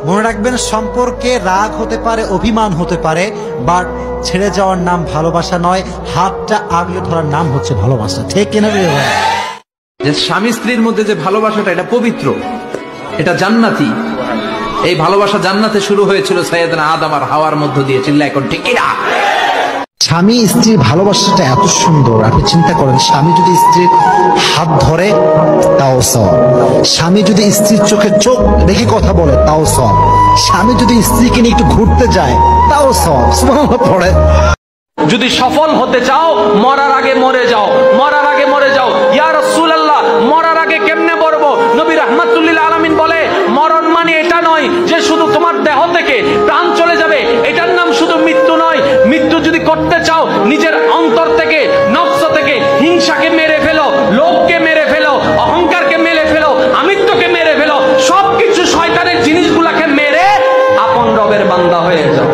মনে রাখবেন, সম্পর্কে রাগ হতে পারে, অভিমান হতে পারে, বাট ছেড়ে যাওয়ার নাম ভালোবাসা নয়, হাতটা আগলে ধরার নাম হচ্ছে ভালোবাসা। ঠিক কিনা রে ভাই? যে স্বামী স্ত্রীর মধ্যে যে ভালোবাসাটা, এটা পবিত্র, এটা জান্নাতি। এই ভালোবাসা জান্নাতে শুরু হয়েছিল সাইয়েদনা আদম আর হাওয়ার মধ্য দিয়ে। চিল্লা এখন ঠিক কিনা? স্বামী স্ত্রীর ভালোবাসাটা এত সুন্দর, আপনি চিন্তা করেন, স্বামী যদি স্ত্রীর হাত ধরে তাও সব, স্বামী যদি স্ত্রীর চোখে চোখ রেখে কথা বলে তাও সব, স্বামী যদি স্ত্রীকে নিয়ে একটু ঘুরতে যায় তাও সব। সুবহানাল্লাহ পড়ে। যদি সফল হতে চাও, মরার আগে মরে যাও, মরার আগে মরে যাও। ইয়া রাসূলুল্লাহ, মরার আগে কেমনে মরবো? নবী রাহমাতুল লিল আলামিন বলে, মরণ মানে এটা নয় যে শুধু তোমার দেহ থেকে প্রাণ চলে যাবে, এটার নাম শুধু মৃত্যু নয়। মৃত্যু যদি করতে চাও, নিজের অন্তর থেকে, নফস থেকে হিংসাকে মেরে ফেলো, লোভকে মেরে ফেলো, অহংকারকে মেরে ফেলো, আমিত্বকে মেরে ফেলো, সবকিছু শয়তানের জিনিসগুলাকে মেরে আপন রবের বান্দা হয়ে যাও।